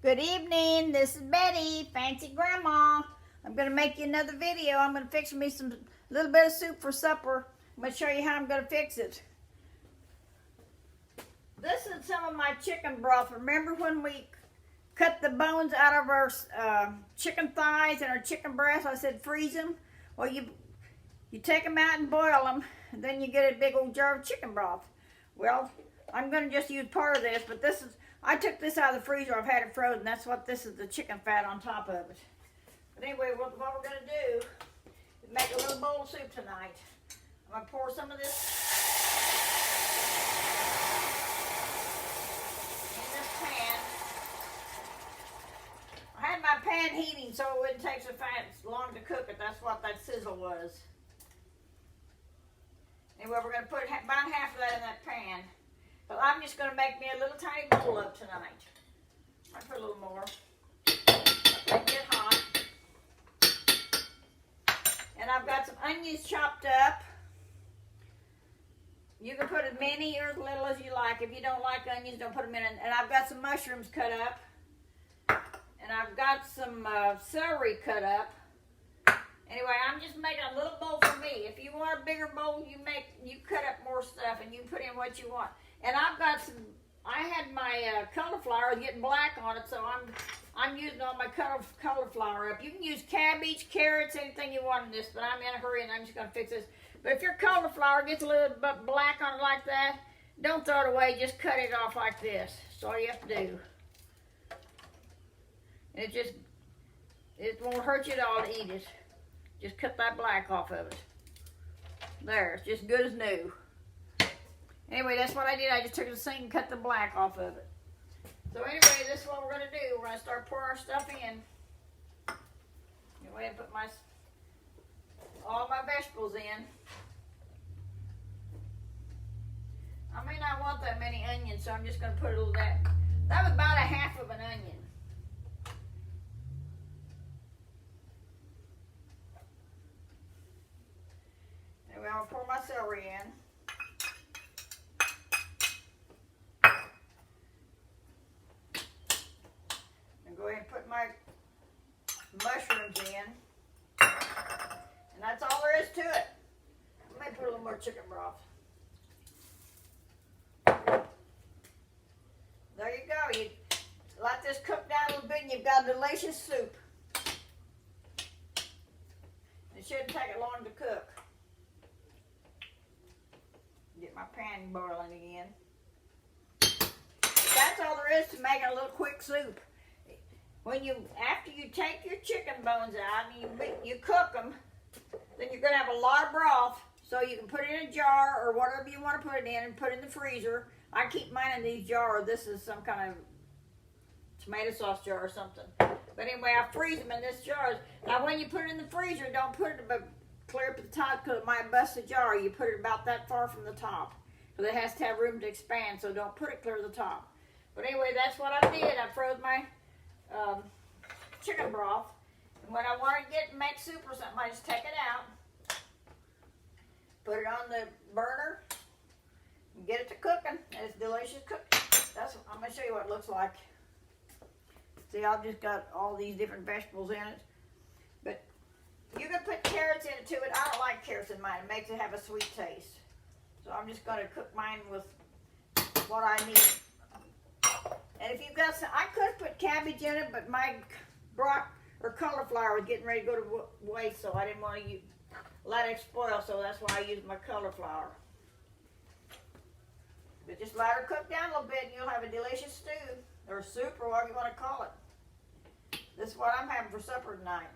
Good evening, this is Betty, Fancy Grandma. I'm going to make you another video. I'm going to fix me some little bit of soup for supper. I'm going to show you how I'm going to fix it. This is some of my chicken broth. Remember when we cut the bones out of our chicken thighs and our chicken breasts? I said freeze them. Well, you take them out and boil them, and then you get a big old jar of chicken broth. Well, I'm going to just use part of this, but I took this out of the freezer. I've had it frozen. That's what this is, the chicken fat on top of it. But anyway, what we're going to do is make a little bowl of soup tonight. I'm going to pour some of this in this pan. I had my pan heating so it wouldn't take so long to cook it. That's what that sizzle was. Anyway, we're going to put about half of that in that pan. But I'm just going to make me a little tiny bowl up tonight. I'll put a little more. Let it get hot. And I've got some onions chopped up. You can put as many or as little as you like. If you don't like onions, don't put them in. And I've got some mushrooms cut up. And I've got some celery cut up. Anyway, I'm just making a little bowl for me. If you want a bigger bowl, you cut up more stuff and you put in what you want. And I've got I had my cauliflower getting black on it, so I'm using all my cauliflower up. You can use cabbage, carrots, anything you want in this, but I'm in a hurry and I'm just going to fix this. But if your cauliflower gets a little bit black on it like that, don't throw it away, just cut it off like this. That's all you have to do. And it won't hurt you at all to eat it. Just cut that black off of it. There, it's just good as new. Anyway, that's what I did. I just took the sink and cut the black off of it. So anyway, this is what we're going to do. We're going to start pouring our stuff in. Go ahead and put all my vegetables in. I may not want that many onions, so I'm just going to put a little of that. That was about a half of an onion. Anyway, I'm going to pour my celery in. Go ahead and put my mushrooms in. And that's all there is to it. Let me put a little more chicken broth. There you go. You let this cook down a little bit and you've got a delicious soup. It shouldn't take it long to cook. Get my pan boiling again. That's all there is to make a little quick soup. After you take your chicken bones out and you cook them, then you're going to have a lot of broth, so you can put it in a jar or whatever you want to put it in and put it in the freezer. I keep mine in these jars. This is some kind of tomato sauce jar or something. But anyway, I freeze them in this jar. Now when you put it in the freezer, don't put it clear up at the top because it might bust the jar. You put it about that far from the top because it has to have room to expand, so don't put it clear to the top. But anyway, that's what I did. I froze my chicken broth, and when I want to make soup or something, I just take it out, put it on the burner, and get it to cooking. And it's delicious cooking. I'm going to show you what it looks like. See, I've just got all these different vegetables in it, but you can put carrots in it too. But I don't like carrots in mine. It makes it have a sweet taste. So I'm just going to cook mine with what I need. And if you've got some, I could put cabbage in it, but my broth or cauliflower was getting ready to go to waste, so I didn't want to let it spoil, so that's why I used my cauliflower. But just let her cook down a little bit and you'll have a delicious stew, or soup, or whatever you want to call it. This is what I'm having for supper tonight.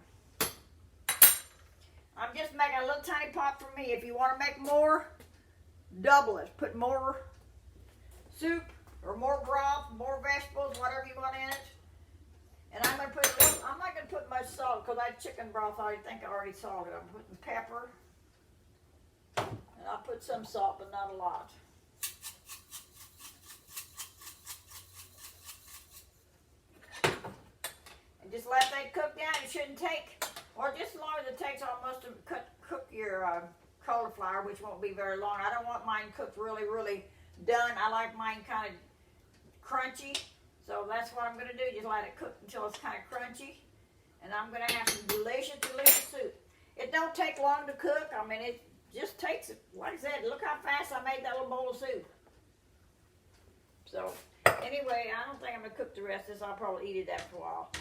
I'm just making a little tiny pot for me. If you want to make more, double it. Put more soup, or more broth, more vegetables, whatever you want in it. And I'm not going to put much salt because that chicken broth I think I already salted. I'm putting pepper. And I'll put some salt, but not a lot. And just let that cook down. It shouldn't take, or just as long as it takes almost to cook your cauliflower, which won't be very long. I don't want mine cooked really, really done. I like mine kind of crunchy. So that's what I'm going to do. Just let it cook until it's kind of crunchy. And I'm going to have some delicious, delicious soup. It don't take long to cook. I mean, it just takes, like I said, look how fast I made that little bowl of soup. So, anyway, I don't think I'm going to cook the rest of this. I'll probably eat it after a while.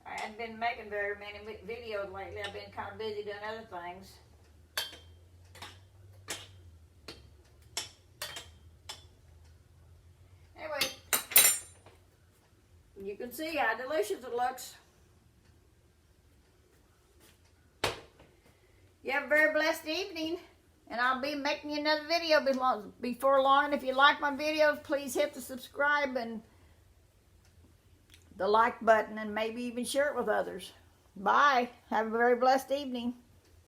I haven't been making very many videos lately. I've been kind of busy doing other things. Anyway, you can see how delicious it looks. You have a very blessed evening, and I'll be making you another video before long. And if you like my videos, please hit the subscribe and the like button, and maybe even share it with others. Bye. Have a very blessed evening.